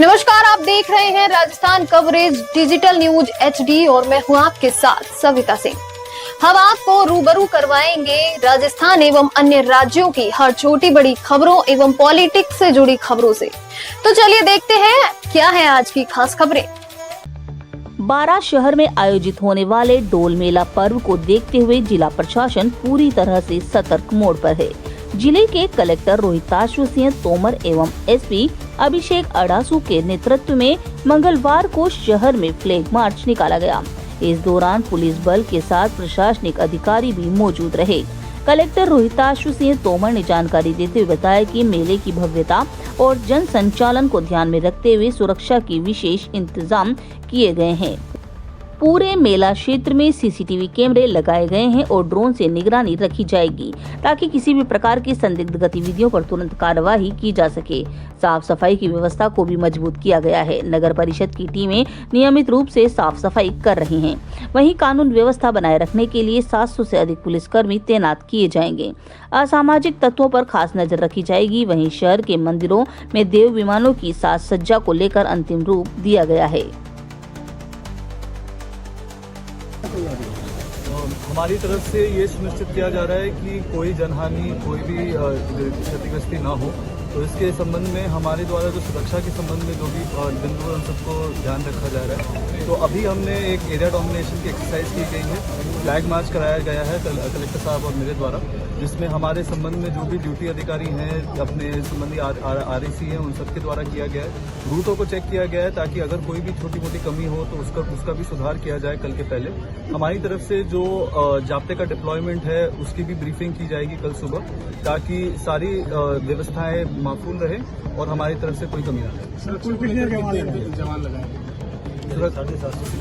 नमस्कार, आप देख रहे हैं Rajasthan coverage digital news HD और मैं हूं आपके साथ सविता सिंह। हम आपको रूबरू करवाएंगे राजस्थान एवं अन्य राज्यों की हर छोटी बड़ी खबरों एवं पॉलिटिक्स से जुड़ी खबरों से। तो चलिए देखते हैं क्या है आज की खास खबरें। बारां शहर में आयोजित होने वाले डोल मेला पर्व को देखते हुए जिला प्रशासन पूरी तरह से सतर्क मोड पर है। जिले के कलेक्टर रोहिताशु सिंह तोमर एवं SP अभिषेक अडासू के नेतृत्व में मंगलवार को शहर में फ्लैग मार्च निकाला गया। इस दौरान पुलिस बल के साथ प्रशासनिक अधिकारी भी मौजूद रहे। कलेक्टर रोहिताशु सिंह तोमर ने जानकारी देते हुए बताया कि मेले की भव्यता और जन संचालन को ध्यान में रखते हुए सुरक्षा के विशेष इंतजाम किए गए हैं। पूरे मेला क्षेत्र में CCTV कैमरे लगाए गए हैं और ड्रोन से निगरानी रखी जाएगी ताकि किसी भी प्रकार की संदिग्ध गतिविधियों पर तुरंत कार्यवाही की जा सके। साफ सफाई की व्यवस्था को भी मजबूत किया गया है। नगर परिषद की टीमें नियमित रूप से साफ सफाई कर रही हैं। वहीं कानून व्यवस्था बनाए रखने के लिए 700 से अधिक पुलिसकर्मी तैनात किए जाएंगे। असामाजिक तत्वों पर खास नजर रखी जाएगी। वहीं शहर के मंदिरों में देव विमानों की साज सज्जा को लेकर अंतिम रूप दिया गया है। हमारी तरफ से ये सुनिश्चित किया जा रहा है कि कोई जनहानि, कोई भी क्षतिग्रस्ती ना हो। तो इसके संबंध में हमारे द्वारा जो सुरक्षा के संबंध में जो भी बिंदु है उन सबको ध्यान रखा जा रहा है। तो अभी हमने एक एरिया डोमिनेशन की एक्सरसाइज की गई है। फ्लैग मार्च कराया गया है कलेक्टर साहब और मेरे द्वारा, जिसमें हमारे संबंध में जो भी ड्यूटी अधिकारी हैं, अपने संबंधी REC हैं, उन सबके द्वारा किया गया है। रूटों को चेक किया गया है ताकि अगर कोई भी छोटी मोटी कमी हो तो उसका भी सुधार किया जाए कल के पहले। हमारी तरफ से जो जाब्ते का डिप्लॉयमेंट है उसकी भी ब्रीफिंग की जाएगी कल सुबह, ताकि सारी व्यवस्थाएं माकूल रहे और हमारी तरफ से कोई कमी ना रहे। जवान लगाए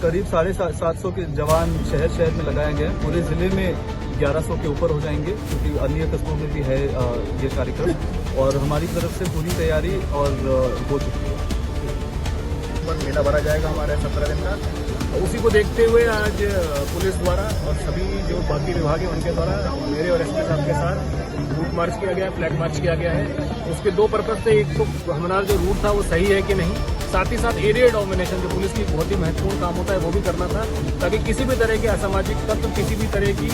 करीब 750 के जवान शहर में लगाए गए हैं। पूरे जिले में 1100 के ऊपर हो जाएंगे, क्योंकि अन्य कस्बों में भी है ये कार्यक्रम। और हमारी तरफ से पूरी तैयारी और हो चुकी है। मेला भरा जाएगा हमारे 17 दिन का। उसी को देखते हुए आज पुलिस द्वारा और सभी जो बाकी विभाग है उनके द्वारा मेरे और SP साहब के साथ रूट मार्च किया गया है, फ्लैग मार्च किया गया है। उसके दो पर्पज थे, एक तो हमारा जो रूट था वो सही है कि नहीं, साथ ही साथ एरिया डोमिनेशन जो पुलिस की बहुत ही महत्वपूर्ण काम होता है वो भी करना था, ताकि किसी भी तरह के असामाजिक तत्व किसी भी तरह की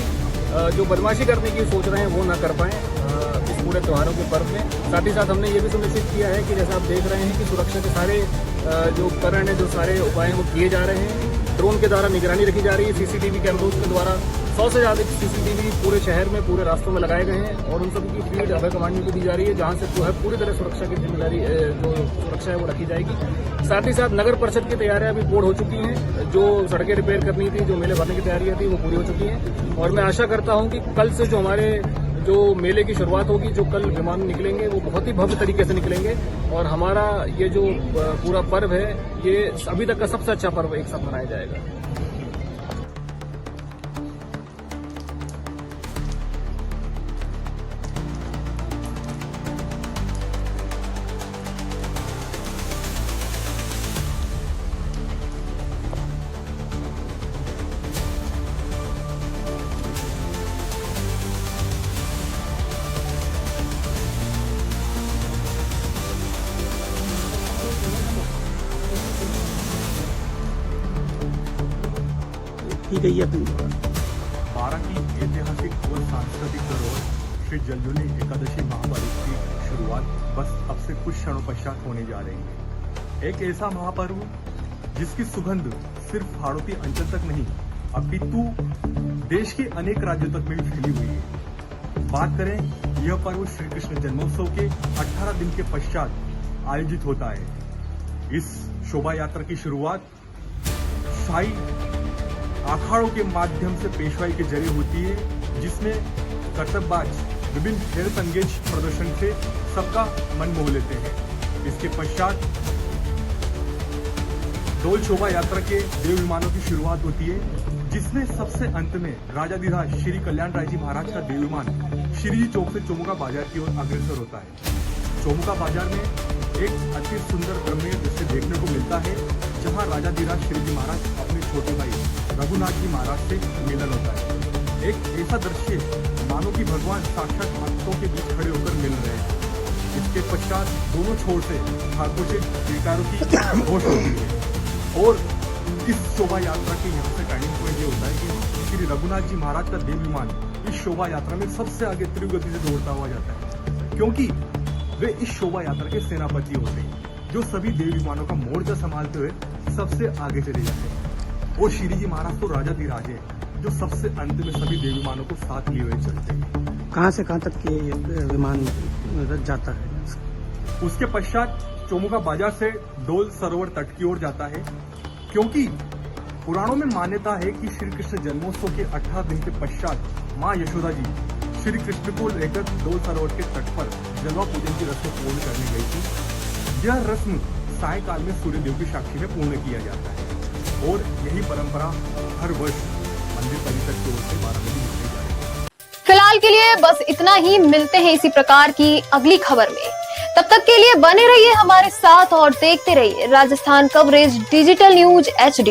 जो बदमाशी करने की सोच रहे हैं वो ना कर पाएं इस पूरे त्योहारों के पर्व में। साथ ही साथ हमने ये भी सुनिश्चित किया है कि जैसे आप देख रहे हैं कि सुरक्षा के सारे जो उपकरण है, जो सारे उपाय हैं वो किए जा रहे हैं। ड्रोन के द्वारा निगरानी रखी जा रही है। CCTV कैमरों के द्वारा 100 से ज्यादा CCTV पूरे शहर में, पूरे रास्तों में लगाए गए हैं और उन सबकी फील्ड अभय कमांड में भी दी जा रही है, जहां से जो है पूरी तरह सुरक्षा की जिम्मेदारी जो सुरक्षा है वो रखी जाएगी। साथ ही साथ नगर परिषद की तैयारियां भी पूर्ण हो चुकी हैं। जो सड़कें रिपेयर करनी थी, जो मेले भरने की तैयारियां थी वो पूरी हो चुकी हैं। और मैं आशा करता हूं कि कल से जो हमारे जो मेले की शुरुआत होगी, जो कल विमान निकलेंगे वो बहुत ही भव्य तरीके से निकलेंगे और हमारा ये जो पूरा पर्व है ये अभी तक का सबसे अच्छा पर्व एक साथ मनाया जाएगा। की गई है। बारां की ऐतिहासिक और सांस्कृतिक धरोहर श्री जलजुली एकादशी महापर्व की शुरुआत बस अब से कुछ क्षणों पश्चात होने जा रही है। एक ऐसा महापर्व जिसकी सुगंध सिर्फ हाड़ौती अंचल तक नहीं अपितु देश के अनेक राज्यों तक में भी फैली हुई है। बात करें, यह पर्व श्री कृष्ण जन्मोत्सव के 18 दिन के पश्चात आयोजित होता है। इस शोभा यात्रा की शुरुआत शाही अखाड़ों के माध्यम से पेशवाई के जरिए होती है, जिसमें कर्तव्यबाज विभिन्न खेल संगीत प्रदर्शन से सबका मन मोह लेते हैं। इसके पश्चात डोल शोभा यात्रा के देव विमानों की शुरुआत होती है, जिसमें सबसे अंत में राजाधिराज श्री कल्याण राय जी महाराज का देव विमान श्री चौक से चोमुका बाजार की ओर अग्रसर होता है। चोमुका बाजार में एक अति सुंदर रमणीय दृश्य देखने को मिलता है, जहां राजाधिराज श्री जी महाराज अपने छोटे भाई रघुनाथ जी महाराज से मिलन होता है। एक ऐसा दृश्य मानो कि भगवान साक्षात भक्तों के बीच खड़े होकर मिल रहे हैं। इसके पश्चात दोनों छोर से ठाकुर जी जयकारों की घोष होती है। और इस शोभा यात्रा के यहाँ से टर्निंग पॉइंट ये होता है कि श्री रघुनाथ जी महाराज का देव विमान इस शोभा यात्रा में सबसे आगे तीव्र गति से दौड़ता हुआ जाता है, क्योंकि वे इस शोभा यात्रा के सेनापति होते हैं जो सभी देव विमानों का मोर्चा संभालते हुए सबसे आगे चले जाते हैं। और श्री जी महाराज तो राजा धीराज है जो सबसे अंत में सभी देव विमानों को साथ लिए हुए चलते हैं। कहाँ से कहाँ तक ये विमान जाता है? उसके पश्चात चोमुका बाजार से डोल सरोवर तट की ओर जाता है, क्योंकि पुराणों में मान्यता है कि श्री कृष्ण जन्मोत्सव के 18 दिन के पश्चात माँ यशोदा जी श्री कृष्ण को लेकर डोल सरोवर के तट पर जलवा पूजन की रस्म पूर्ण करने गई थी। यह रस्म सायकाल में सूर्यदेव की साक्षी में पूर्ण किया जाता है और यही परंपरा हर वर्ष मंदिर परिसर की ओर से 12 बजे मनाई जाती है। फिलहाल के लिए बस इतना ही, मिलते हैं इसी प्रकार की अगली खबर में। तब तक के लिए बने रहिए हमारे साथ और देखते रहिए Rajasthan coverage digital news HD।